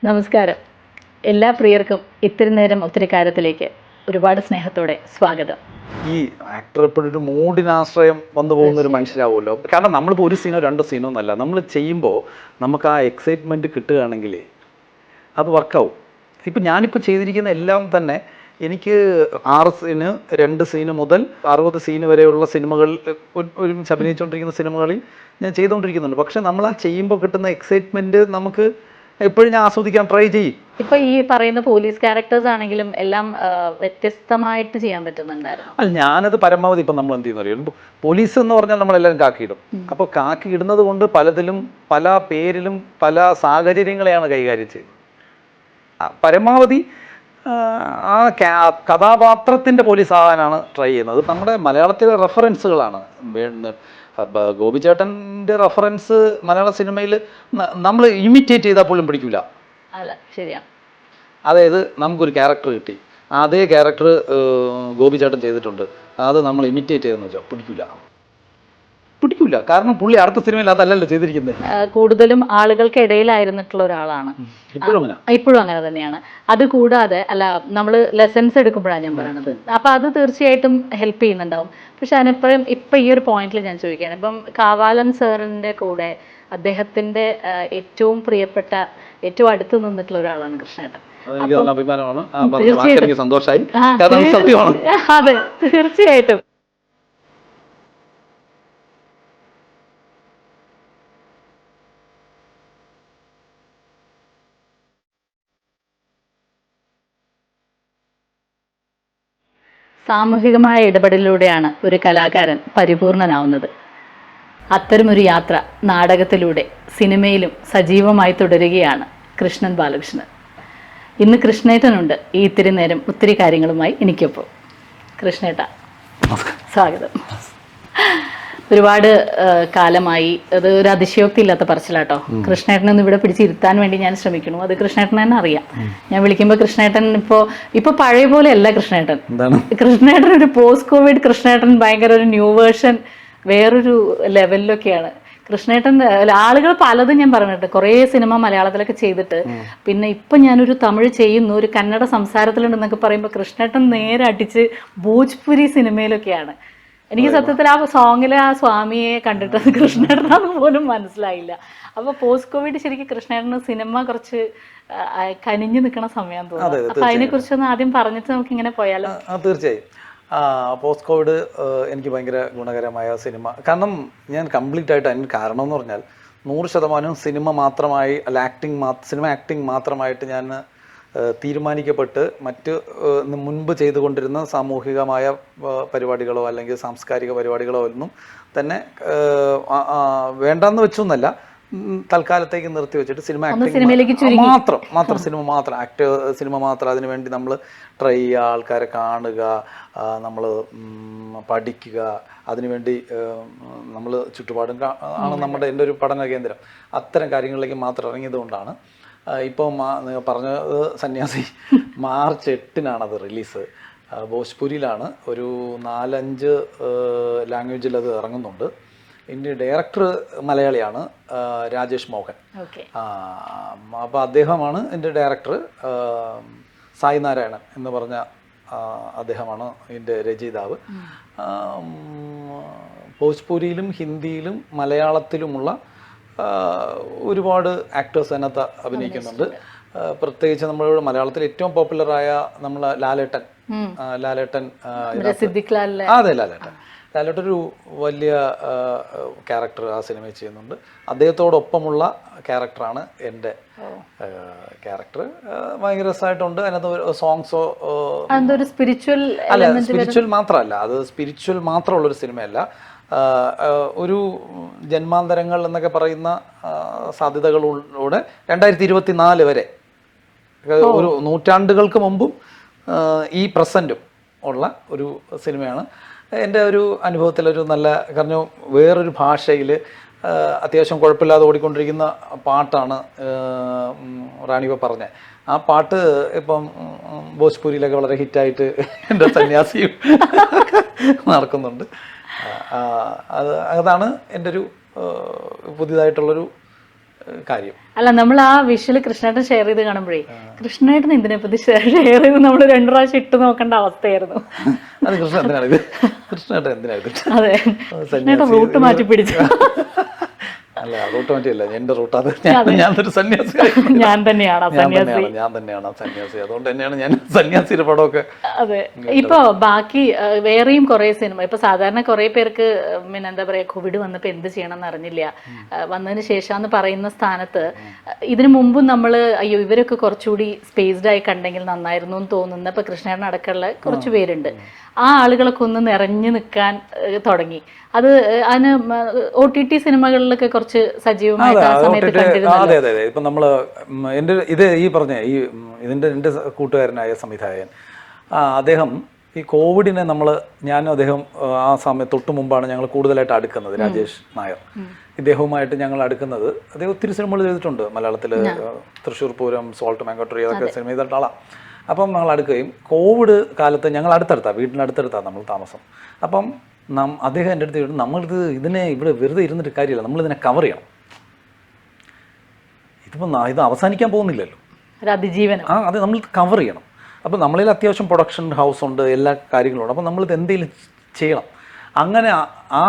നമസ്കാരം. എല്ലാ പ്രിയർക്കും ഇത്തിരി നേരം ഒത്തിരി കാര്യത്തിലേക്ക് ഒരുപാട് സ്നേഹത്തോടെ സ്വാഗതം. ഈ ആക്ടർ എപ്പോഴും ഒരു മൂഡിനാശ്രയം വന്നു പോകുന്ന ഒരു മനുഷ്യരാവുമല്ലോ. കാരണം നമ്മളിപ്പോൾ ഒരു സീനോ രണ്ട് സീനോ എന്നല്ല, നമ്മൾ ചെയ്യുമ്പോൾ നമുക്ക് ആ എക്സൈറ്റ്മെൻറ്റ് കിട്ടുകയാണെങ്കിൽ അത് വർക്കാവും. ഇപ്പം ഞാനിപ്പോൾ ചെയ്തിരിക്കുന്ന എല്ലാം തന്നെ എനിക്ക് 6 സീന് 2 സീന് മുതൽ 60 സീന് വരെയുള്ള സിനിമകൾ ഒരുമിച്ച് അഭിനയിച്ചുകൊണ്ടിരിക്കുന്ന സിനിമകളിൽ ഞാൻ ചെയ്തുകൊണ്ടിരിക്കുന്നുണ്ട്. പക്ഷെ നമ്മൾ ആ ചെയ്യുമ്പോൾ കിട്ടുന്ന എക്സൈറ്റ്മെൻറ്റ് നമുക്ക് എപ്പോഴും ഞാൻ ആസ്വദിക്കാൻ ട്രൈ ചെയ്യും. ഇപ്പൊ ഈ പറയുന്ന പോലീസ് ക്യാരക്ടേഴ്സ് ആണെങ്കിലും എല്ലാം വ്യത്യസ്തമായിട്ട് ചെയ്യാൻ പറ്റുന്നുണ്ടായിരുന്നു. അല്ല, ഞാനത് പരമാവധി ഇപ്പം നമ്മൾ എന്ത് ചെയ്യുന്ന അറിയാം, പോലീസ് എന്ന് പറഞ്ഞാൽ നമ്മളെല്ലാവരും കാക്കിയിടും. അപ്പോൾ കാക്കി ഇടുന്നത് കൊണ്ട് പലതിലും പല പേരിലും പല സാഹചര്യങ്ങളെയാണ് കൈകാര്യം ചെയ്യുന്നത്. പരമാവധി ആ കഥാപാത്രത്തിൻ്റെ പോലീസ് ആകാനാണ് ട്രൈ ചെയ്യുന്നത്. നമ്മുടെ മലയാളത്തിലെ റെഫറൻസുകളാണ് ഗോപിചേട്ടൻ്റെ റെഫറൻസ് മലയാള സിനിമയിൽ നമ്മൾ ഇമിറ്റേറ്റ് ചെയ്താൽ പോലും പിടിക്കില്ല. അല്ല, ശരിയാണ്. അതായത് നമുക്കൊരു ക്യാരക്ടർ കിട്ടി, അതേ ക്യാരക്ടർ ഗോപിചേട്ടൻ ചെയ്തിട്ടുണ്ട്, അത് നമ്മൾ ഇമിറ്റേറ്റ് ചെയ്തെന്ന് വെച്ചാൽ പിടിക്കില്ല. കാരണം പുള്ളി അടുത്ത സിനിമയിൽ അതല്ലല്ലോ ചെയ്തിരിക്കുന്നത്. കൂടുതലും ആളുകൾക്ക് ഇടയിലായിരുന്നിട്ടുള്ള ഒരാളാണ്. ഇപ്പോഴും അങ്ങനെ തന്നെയാണ്. അത് കൂടാതെ അല്ല, നമ്മൾ ലെസൺസ് എടുക്കുമ്പോഴാണ് ഞാൻ പറയണത്. അപ്പൊ അത് തീർച്ചയായിട്ടും ഹെൽപ്പ് ചെയ്യുന്നുണ്ടാവും. പക്ഷെ അതിനെപ്പോഴും ഇപ്പൊ ഈ ഒരു പോയിന്റിൽ ഞാൻ ചോദിക്കുകയാണ്, ഇപ്പം കാവാലൻ സാറിന്റെ കൂടെ അദ്ദേഹത്തിന്റെ ഏറ്റവും പ്രിയപ്പെട്ട ഏറ്റവും അടുത്ത് നിന്നിട്ടുള്ള ഒരാളാണ് കൃഷ്ണേട്ടൻ. അതെ, തീർച്ചയായിട്ടും. സാമൂഹികമായ ഇടപെടലിലൂടെയാണ് ഒരു കലാകാരൻ പരിപൂർണനാവുന്നത്. അത്തരമൊരു യാത്ര നാടകത്തിലൂടെ സിനിമയിലും സജീവമായി തുടരുകയാണ് കൃഷ്ണൻ ബാലകൃഷ്ണൻ. ഇന്ന് കൃഷ്ണേട്ടനുണ്ട് ഈ ഇത്തിരി നേരം ഒത്തിരി കാര്യങ്ങളുമായി എനിക്കൊപ്പം. കൃഷ്ണേട്ട, സ്വാഗതം. ഒരുപാട് കാലമായി, അത് ഒരു അതിശയോക്തി ഇല്ലാത്ത പറച്ചിലാട്ടോ, കൃഷ്ണേട്ടനൊന്ന് ഇവിടെ പിടിച്ചിരുത്താൻ വേണ്ടി ഞാൻ ശ്രമിക്കണു. അത് കൃഷ്ണേട്ടൻ തന്നെ അറിയാം. ഞാൻ വിളിക്കുമ്പോൾ കൃഷ്ണേട്ടൻ ഇപ്പൊ പഴയ പോലെ അല്ല കൃഷ്ണേട്ടൻ. കൃഷ്ണേട്ടൻ ഒരു പോസ്റ്റ് കോവിഡ് കൃഷ്ണേട്ടൻ ഭയങ്കര ഒരു ന്യൂ വേർഷൻ, വേറൊരു ലെവലിലൊക്കെയാണ് കൃഷ്ണേട്ടൻ. ആളുകൾ പലതും ഞാൻ പറഞ്ഞിട്ട് കുറേ സിനിമ മലയാളത്തിലൊക്കെ ചെയ്തിട്ട് പിന്നെ ഇപ്പൊ ഞാനൊരു തമിഴ് ചെയ്യുന്നു, ഒരു കന്നഡ സംസാരത്തിലുണ്ടെന്നൊക്കെ പറയുമ്പോൾ കൃഷ്ണേട്ടൻ നേരെ അടിച്ച് ഭോജ്പുരി സിനിമയിലൊക്കെയാണ്. എനിക്ക് സത്യത്തിൽ ആ സോങ്ങിലെ ആ സ്വാമിയെ കണ്ടിട്ട് കൃഷ്ണേട്ടനാന്ന് പോലും മനസ്സിലായില്ല. അപ്പൊ പോസ്റ്റ് കോവിഡ് ശരിക്കും കൃഷ്ണേട്ടന് സിനിമ കുറച്ച് കനിഞ്ഞു നിൽക്കുന്ന സമയം തോന്നുന്നു. അപ്പൊ അതിനെ കുറിച്ചൊന്ന് ആദ്യം പറഞ്ഞിട്ട് നമുക്ക് ഇങ്ങനെ പോയാലോ? തീർച്ചയായും. പോസ്റ്റ് കോവിഡ് എനിക്ക് ഭയങ്കര ഗുണകരമായ സിനിമ. കാരണം ഞാൻ കംപ്ലീറ്റ് ആയിട്ട് അതിന് കാരണം എന്ന് പറഞ്ഞാൽ 100% സിനിമ മാത്രമായി അല്ല, സിനിമ ആക്ടിങ് മാത്രമായിട്ട് ഞാൻ തീരുമാനിക്കപ്പെട്ട് മറ്റ് മുൻപ് ചെയ്തുകൊണ്ടിരുന്ന സാമൂഹികമായ പരിപാടികളോ അല്ലെങ്കിൽ സാംസ്കാരിക പരിപാടികളോ ഒന്നും തന്നെ വേണ്ടെന്ന് തൽക്കാലത്തേക്ക് നിർത്തി വെച്ചിട്ട് സിനിമ ആക്ടിങ് സിനിമ മാത്രം അതിനുവേണ്ടി നമ്മൾ ട്രൈ ചെയ്യുക, ആൾക്കാരെ കാണുക, നമ്മൾ പഠിക്കുക, അതിനുവേണ്ടി നമ്മൾ ചുറ്റുപാടും ആണ് എൻ്റെ ഒരു പഠന കേന്ദ്രം. അത്തരം കാര്യങ്ങളിലേക്ക് മാത്രം ഇറങ്ങിയതുകൊണ്ടാണ് ഇപ്പോൾ പറഞ്ഞത് സന്യാസി മാർച്ച് 8-നാണത് റിലീസ്. ഭോജ്പുരിയിലാണ്, ഒരു 4-5 ലാംഗ്വേജിൽ അത് ഇറങ്ങുന്നുണ്ട്. ഇതിൻ്റെ ഡയറക്ടർ മലയാളിയാണ്, രാജേഷ് മോഹൻ. അപ്പോൾ അദ്ദേഹമാണ് ഇതിൻ്റെ ഡയറക്ടർ. സായി നാരായണൻ എന്ന് പറഞ്ഞ അദ്ദേഹമാണ് ഇതിൻ്റെ രചയിതാവ്. ഭോജ്പുരിയിലും ഹിന്ദിയിലും മലയാളത്തിലുമുള്ള ഒരുപാട് ആക്ടേഴ്സ് അതിനകത്ത് അഭിനയിക്കുന്നുണ്ട്. പ്രത്യേകിച്ച് നമ്മളിവിടെ മലയാളത്തിൽ ഏറ്റവും പോപ്പുലറായ ലാലേട്ടൻ. അതെ, ലാലേട്ടൻ ഒരു വലിയ ക്യാരക്ടർ ആ സിനിമയിൽ ചെയ്യുന്നുണ്ട്. അദ്ദേഹത്തോടൊപ്പമുള്ള ക്യാരക്ടറാണ് എൻ്റെ ക്യാരക്ടർ. ഭയങ്കര രസമായിട്ടുണ്ട്. അതിനകത്ത് സോങ്സോ സ്പിരിച്വൽ മാത്രമല്ല, അത് സ്പിരിച്വൽ മാത്രമുള്ളൊരു സിനിമയല്ല. ഒരു ജന്മാന്തരങ്ങൾ എന്നൊക്കെ പറയുന്ന സാധ്യതകളിലൂടെ 2024 വരെ, ഒരു നൂറ്റാണ്ടുകൾക്ക് മുമ്പും ഈ പ്രസൻറ്റും ഉള്ള ഒരു സിനിമയാണ്. എൻ്റെ ഒരു അനുഭവത്തിലൊരു നല്ല, കാരണം വേറൊരു ഭാഷയിൽ അത്യാവശ്യം കുഴപ്പമില്ലാതെ ഓടിക്കൊണ്ടിരിക്കുന്ന പാട്ടാണ് റാണിവ പറഞ്ഞത്. ആ പാട്ട് ഇപ്പം ഭോജ്പുരിയിലൊക്കെ വളരെ ഹിറ്റായിട്ട് എൻ്റെ സന്യാസിയും നടക്കുന്നുണ്ട്. അതാണ് എൻ്റെ ഒരു പുതിയതായിട്ടുള്ളൊരു കാര്യം. അല്ല, നമ്മൾ ആ വിഷ്വൽ കൃഷ്ണേട്ടൻ ഷെയർ ചെയ്ത് കാണുമ്പോഴേ കൃഷ്ണേട്ടൻ ഇതിനെ പറ്റി ഷെയർ ചെയ്ത് നമ്മൾ 2 പ്രാവശ്യം ഇട്ട് നോക്കേണ്ട അവസ്ഥയായിരുന്നു. അത് കൃഷ്ണേട്ടൻ എന്തിനാണ് അതെ, കൃഷ്ണേട്ടൻ റൂട്ട് മാറ്റി പിടിച്ചു. അല്ല, റൂട്ട് മാറ്റിയല്ല, എന്റെ റൂട്ട് അത്. ഞാനൊരു സന്യാസി, ഞാൻ തന്നെയാണ് സന്യാസി. അതുകൊണ്ട് തന്നെയാണ് ഞാൻ സന്യാസിയുടെ പടമൊക്കെ. അതെ. ഇപ്പൊ ബാക്കി വേറെയും കുറെ സിനിമ, ഇപ്പൊ സാധാരണ കുറെ പേർക്ക് പിന്നെ എന്താ പറയാ, കോവിഡ് വന്നപ്പോ എന്ത് ചെയ്യണം എന്ന് അറിഞ്ഞില്ല, വന്നതിന് ശേഷമെന്ന് പറയുന്ന സ്ഥാനത്ത് ഇതിനു മുമ്പും നമ്മള് അയ്യോ ഇവരൊക്കെ കുറച്ചുകൂടി സ്പേസ്ഡ് ആയി കണ്ടെങ്കിൽ നന്നായിരുന്നു എന്ന് തോന്നുന്ന ഇപ്പൊ കൃഷ്ണേട്ടൻ അടക്കമുള്ള കുറച്ച് പേരുണ്ട്. ആ ആളുകളൊക്കെ ഒന്ന് നിറഞ്ഞു നിൽക്കാൻ തുടങ്ങി. അത് അതിന് OTT സിനിമകളിലൊക്കെ കുറച്ച് സജീവമായിട്ട് ആ സമയത്ത് കണ്ടിരുന്നു. അതെ അതെ അതെ. ഇപ്പം നമ്മൾ എൻ്റെ ഇത് ഈ പറഞ്ഞ എൻ്റെ കൂട്ടുകാരനായ സംവിധായകൻ, അദ്ദേഹം ഈ കോവിഡിനെ ഞാനും അദ്ദേഹം ആ സമയത്ത് തൊട്ട് മുമ്പാണ് ഞങ്ങൾ കൂടുതലായിട്ട് അടുക്കുന്നത്. രാജേഷ് നായർ, ഇദ്ദേഹവുമായിട്ട് ഞങ്ങൾ അടുക്കുന്നത്. അദ്ദേഹം ഒത്തിരി സിനിമകൾ ചെയ്തിട്ടുണ്ട് മലയാളത്തിൽ. Thrissur Pooram, salt mango tree, അതൊക്കെ സിനിമ ചെയ്തിട്ടുള്ള ആളാണ്. അപ്പം ഞങ്ങൾ അടുക്കുകയും കോവിഡ് കാലത്ത് ഞങ്ങൾ വീടിനടുത്തടുത്താണ് നമ്മൾ താമസം. അപ്പം അദ്ദേഹം എൻ്റെ അടുത്ത് ഇതിനെ ഇവിടെ വെറുതെ ഇരുന്നിട്ട് കാര്യമില്ല, നമ്മളിതിനെ കവർ ചെയ്യണം. ഇത് അവസാനിക്കാൻ പോകുന്നില്ലല്ലോ, അതിജീവനം. അത് നമ്മൾ കവർ ചെയ്യണം. അപ്പോൾ നമ്മളിൽ അത്യാവശ്യം പ്രൊഡക്ഷൻ ഹൗസ് ഉണ്ട്, എല്ലാ കാര്യങ്ങളുണ്ട്. അപ്പോൾ നമ്മളിത് എന്തെങ്കിലും ചെയ്യണം. അങ്ങനെ ആ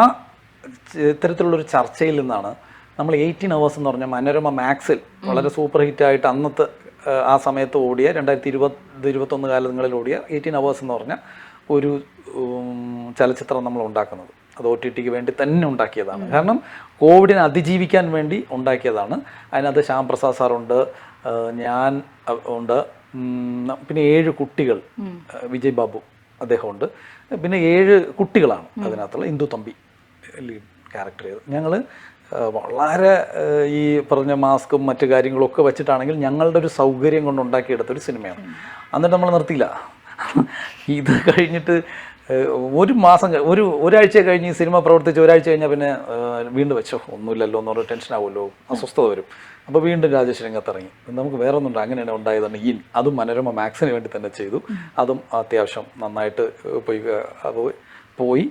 ഇത്തരത്തിലുള്ളൊരു ചർച്ചയിൽ നിന്നാണ് നമ്മൾ 18 hours എന്ന് പറഞ്ഞാൽ മനോരമ മാക്സിൽ വളരെ സൂപ്പർ ഹിറ്റായിട്ട് അന്നത്തെ ആ സമയത്ത് ഓടിയ 2020-21 കാലങ്ങളിൽ ഓടിയ 18 hours എന്ന് പറഞ്ഞ ഒരു ചലച്ചിത്രം നമ്മൾ ഉണ്ടാക്കുന്നത്. അത് OTTക്ക് വേണ്ടി തന്നെ ഉണ്ടാക്കിയതാണ്. കാരണം കോവിഡിനെ അതിജീവിക്കാൻ വേണ്ടി ഉണ്ടാക്കിയതാണ്. അതിനകത്ത് ശ്യാം പ്രസാദ് സാറുണ്ട്, ഞാൻ ഉണ്ട്, പിന്നെ 7 കുട്ടികൾ, വിജയ് ബാബു അദ്ദേഹമുണ്ട്, പിന്നെ 7 കുട്ടികളാണ് അതിനകത്തുള്ള. ഇന്ദു തമ്പി ലീഡ് ക്യാരക്ടർ ചെയ്ത്. ഞങ്ങൾ വളരെ ഈ പറഞ്ഞ മാസ്കും മറ്റു കാര്യങ്ങളൊക്കെ വെച്ചിട്ടാണെങ്കിൽ ഞങ്ങളുടെ ഒരു സൗകര്യം കൊണ്ട് ഉണ്ടാക്കിയെടുത്തൊരു സിനിമയാണ്. എന്നിട്ട് നമ്മൾ നിർത്തിയില്ല. ഇത് കഴിഞ്ഞിട്ട് ഒരാഴ്ച കഴിഞ്ഞ് ഈ സിനിമ പ്രവർത്തിച്ച് ഒരാഴ്ച കഴിഞ്ഞാൽ പിന്നെ വീണ്ടും വെച്ചോ ഒന്നുമില്ലല്ലോ എന്ന് പറഞ്ഞാൽ ടെൻഷൻ ആവുമല്ലോ, അസ്വസ്ഥത വരും. അപ്പോൾ വീണ്ടും രാജേഷ് രംഗത്തിറങ്ങി. നമുക്ക് വേറെ ഒന്നുണ്ട്, അങ്ങനെയാണ് ഉണ്ടായതാണ്. അതും മനോരമ മാക്സിന് വേണ്ടി തന്നെ ചെയ്തു. അതും അത്യാവശ്യം നന്നായിട്ട് പോയി.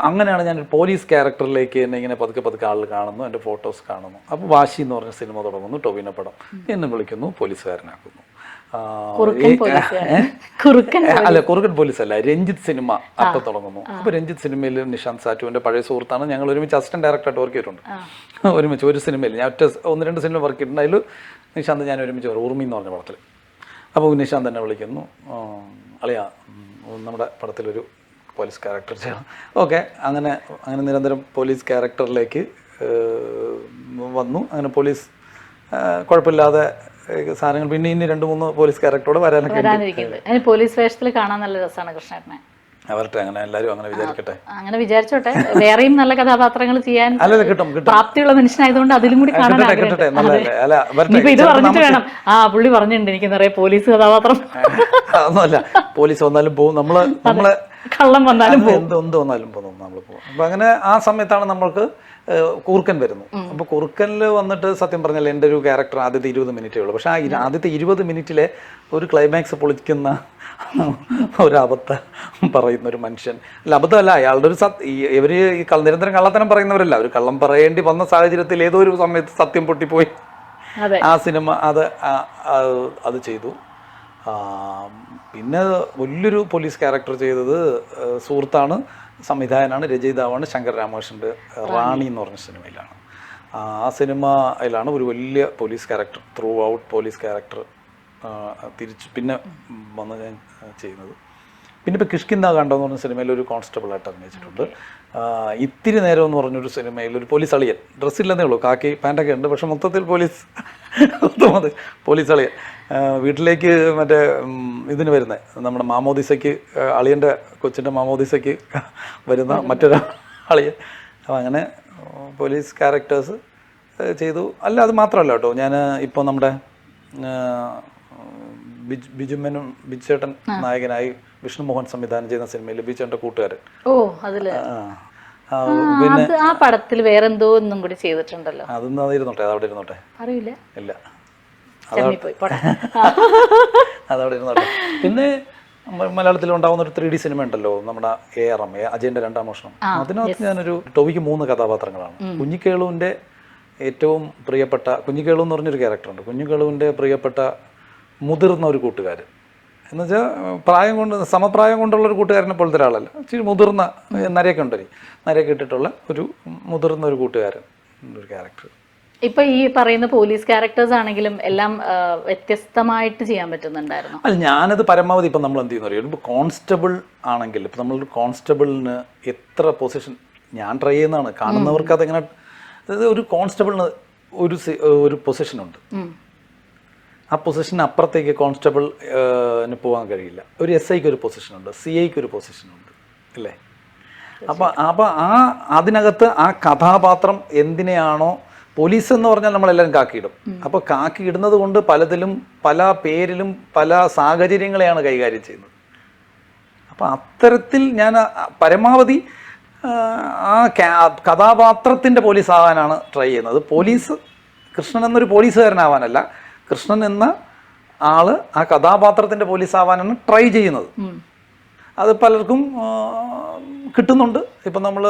അങ്ങനെയാണ് ഞാൻ പോലീസ് ക്യാരക്ടറിലേക്ക് എന്നെ ഇങ്ങനെ പതുക്കെ ആൾ കാണുന്നു, എൻ്റെ ഫോട്ടോസ് കാണുന്നു. അപ്പോൾ വാശി എന്ന് പറഞ്ഞ സിനിമ തുടങ്ങുന്നു, ടൊവിനോ പടം. എന്നെ വിളിക്കുന്നു, പോലീസുകാരനാക്കുന്നു. അല്ല, കുറുക്കൻ പോലീസ് അല്ല, രഞ്ജിത്ത് സിനിമ അപ്പം തുടങ്ങുന്നു. അപ്പോൾ രഞ്ജിത്ത് സിനിമയിൽ നിഷാന്ത് സാറ്റുവിൻ്റെ പഴയ സുഹൃത്താണ്. ഞങ്ങൾ ഒരുമിച്ച് അസിസ്റ്റന്റ് ഡയറക്ടറായിട്ട് വർക്ക് ചെയ്തിട്ടുണ്ട്. ഒരുമിച്ച് ഒരു സിനിമയിൽ ഞാൻ 1-2 സിനിമ വർക്ക് ചെയ്തിട്ടുണ്ട്. അതിൽ നിഷാന്ത് ഞാൻ ഒരുമിച്ച് ഊർമി എന്ന് പറഞ്ഞ പടത്തിൽ. അപ്പോൾ നിഷാന്ത് എന്നെ വിളിക്കുന്നു, അളിയാ നമ്മുടെ പടത്തിലൊരു പോലീസ് ക്യാരക്ടർ ചെയ്യണം. ഓക്കെ, അങ്ങനെ നിരന്തരം പോലീസ് ക്യാരക്ടറിലേക്ക് വന്നു. അങ്ങനെ പോലീസ് കുഴപ്പമില്ലാതെ സാധനങ്ങൾ. പിന്നെ ഇനി 2-3 പോലീസ് ക്യാരക്ടറോട് വരാനൊക്കെ. പോലീസ് വേഷത്തിൽ കാണാൻ നല്ല രസമാണ് കൃഷ്ണേട്ടനെ. അവരുടെ അങ്ങനെ എല്ലാവരും അങ്ങനെ വിചാരിക്കട്ടെ, അങ്ങനെ വിചാരിച്ചോട്ടെ. വേറെയും നല്ല കഥാപാത്രങ്ങൾ ചെയ്യാൻ കിട്ടും പ്രാപ്തിയുള്ള മനുഷ്യനായതുകൊണ്ട് അതിലും കൂടി കാണാൻ. ഇത് പറഞ്ഞിട്ട് വേണം, പുള്ളി പറഞ്ഞിട്ടുണ്ട് എനിക്ക് നിറയെ പോലീസ് കഥാപാത്രം. അതൊന്നുമല്ല, പോലീസ് വന്നാലും പോകും, നമ്മളെ കള്ളം വന്നാലും എന്ത് വന്നാലും പോകും, നമ്മൾ പോകും. അപ്പൊ അങ്ങനെ ആ സമയത്താണ് നമ്മൾക്ക് കുറുക്കൻ വരുന്നു. അപ്പോൾ കുറുക്കനിൽ വന്നിട്ട് സത്യം പറഞ്ഞാൽ എൻ്റെ ഒരു ക്യാരക്ടർ ആദ്യത്തെ 20 മിനിറ്റേ ഉള്ളൂ. പക്ഷെ ആ ആദ്യത്തെ 20 മിനിറ്റിലെ ഒരു ക്ലൈമാക്സ് പൊളിക്കുന്ന ഒരു അബദ്ധം പറയുന്ന ഒരു മനുഷ്യൻ. അല്ല, അബദ്ധമല്ല, അയാളുടെ ഒരു ഇവർ ഈ നിരന്തരം കള്ളത്തനം പറയുന്നവരല്ല. ഒരു കള്ളം പറയേണ്ടി വന്ന സാഹചര്യത്തിൽ ഏതോ ഒരു സമയത്ത് സത്യം പൊട്ടിപ്പോയി. ആ സിനിമ അത് ചെയ്തു. പിന്നെ വലിയൊരു പോലീസ് ക്യാരക്ടർ ചെയ്തത് സുഹൃത്താണ്, സംവിധായകനാണ്, രചയിതാവാണ്, ശങ്കർ രാമകൃഷ്ണൻ്റെ റാണി എന്ന് പറഞ്ഞ സിനിമയിലാണ്. ആ സിനിമയിലാണ് ഒരു വലിയ police character, through out police character പിന്നെ വന്ന് ഞാൻ ചെയ്യുന്നത്. പിന്നെ ഇപ്പോൾ കിഷ്കിന്ദ കണ്ടോന്ന് പറഞ്ഞ സിനിമയിൽ ഒരു കോൺസ്റ്റബിളായിട്ട് അഭിനയിച്ചിട്ടുണ്ട്. ഇത്തിരി നേരം എന്ന് പറഞ്ഞൊരു സിനിമയിൽ ഒരു പോലീസ് അളിയൻ, ഡ്രസ്സില്ലെന്നേ ഉള്ളൂ, കാക്കി പാൻറ്റൊക്കെ ഉണ്ട്, പക്ഷെ മൊത്തത്തിൽ പോലീസ് അളിയൻ വീട്ടിലേക്ക് മറ്റേ ഇതിന് വരുന്നത്, നമ്മുടെ മാമോദിസയ്ക്ക്, അളിയൻ്റെ കൊച്ചിൻ്റെ മാമോദിസയ്ക്ക് വരുന്ന മറ്റൊരു അളിയൻ. അപ്പം അങ്ങനെ പോലീസ് ക്യാരക്ടേഴ്സ് ചെയ്തു. അല്ല, അത് മാത്രമല്ല കേട്ടോ, ഞാൻ ഇപ്പോൾ നമ്മുടെ ബിജുമേനും ബിജുചേട്ടൻ നായകനായി വിഷ്ണു മോഹൻ സംവിധാനം ചെയ്യുന്ന സിനിമയിൽ ബിജുചേട്ടൻ്റെ കൂട്ടുകാരൻ. പിന്നെ ആ പടത്തിൽ വേറെന്തോ ഒന്നും കൂടി ചെയ്തിട്ടുണ്ടല്ലോ. അതൊന്നും അതിരുന്നോട്ടെ, അതവിടെ ഇരുന്നോട്ടെ. അറിയില്ല, ഇല്ല, അതവിടെ ഇരുന്നോട്ടെ. പിന്നെ മലയാളത്തിൽ ഉണ്ടാവുന്ന ഒരു 3D സിനിമ ഉണ്ടല്ലോ, നമ്മുടെ ARM, അജയന്റെ 2ാം മോഷണം. അതിനകത്ത് ഞാനൊരു ടോവിക്ക് 3 കഥാപാത്രങ്ങളാണ്. കുഞ്ഞിക്കേളുവിന്റെ ഏറ്റവും പ്രിയപ്പെട്ട കുഞ്ഞിക്കേളു എന്ന് പറഞ്ഞൊരു ക്യാരക്ടറുണ്ട്. കുഞ്ഞിക്കേളുവിൻ്റെ പ്രിയപ്പെട്ട മുതിർന്ന ഒരു കൂട്ടുകാരൻ എന്നുവെച്ചാൽ പ്രായം കൊണ്ട് സമപ്രായം കൊണ്ടുള്ള ഒരു കൂട്ടുകാരനെ പോലത്തെ ഒരാളല്ല, ഇച്ചിരി മുതിർന്ന നരയൊക്കെ ഉണ്ടല്ലേ, നരയൊക്കെ ഇട്ടിട്ടുള്ള ഒരു മുതിർന്ന ഒരു കൂട്ടുകാരൻ ഒരു ക്യാരക്ടർ. ഇപ്പൊ ഈ പറയുന്ന പോലീസ് ക്യാരക്ടേഴ്സ് ആണെങ്കിലും എല്ലാം വ്യത്യസ്തമായിട്ട് ചെയ്യാൻ പറ്റുന്നുണ്ടായിരുന്നു. അല്ല, ഞാനത് പരമാവധി ഇപ്പം നമ്മൾ എന്ത് ചെയ്യുന്ന അറിയാം, ഇപ്പോൾ കോൺസ്റ്റബിൾ ആണെങ്കിൽ ഇപ്പം നമ്മളൊരു കോൺസ്റ്റബിളിന് എത്ര പൊസിഷൻ ഞാൻ ട്രൈ ചെയ്യുന്നതാണ്, കാണുന്നവർക്ക് അതെങ്ങനെ, ഒരു കോൺസ്റ്റബിളിന് ഒരു പൊസിഷനുണ്ട്, ആ പൊസിഷന് അപ്പുറത്തേക്ക് കോൺസ്റ്റബിളിന് പോകാൻ കഴിയില്ല. ഒരു SIക്ക് ഒരു പൊസിഷനുണ്ട്, CIക്ക് ഒരു പൊസിഷനുണ്ട് അല്ലേ. അപ്പം അതിനകത്ത് ആ കഥാപാത്രം എന്തിനെയാണോ, പോലീസ് എന്ന് പറഞ്ഞാൽ നമ്മളെല്ലാവരും കാക്കിയിടും. അപ്പോൾ കാക്കി ഇടുന്നത് കൊണ്ട് പലതിലും പല പേരിലും പല സാഹചര്യങ്ങളെയാണ് കൈകാര്യം ചെയ്യുന്നത്. അപ്പം അത്തരത്തിൽ ഞാൻ പരമാവധി ആ കഥാപാത്രത്തിൻ്റെ പോലീസ് ആവാനാണ് ട്രൈ ചെയ്യുന്നത്. പോലീസ് കൃഷ്ണൻ എന്നൊരു പോലീസുകാരനാവാനല്ല, കൃഷ്ണൻ എന്ന ആള് ആ കഥാപാത്രത്തിൻ്റെ പോലീസ് ആവാനാണ് ട്രൈ ചെയ്യുന്നത്. അത് പലർക്കും കിട്ടുന്നുണ്ട്. ഇപ്പം നമ്മൾ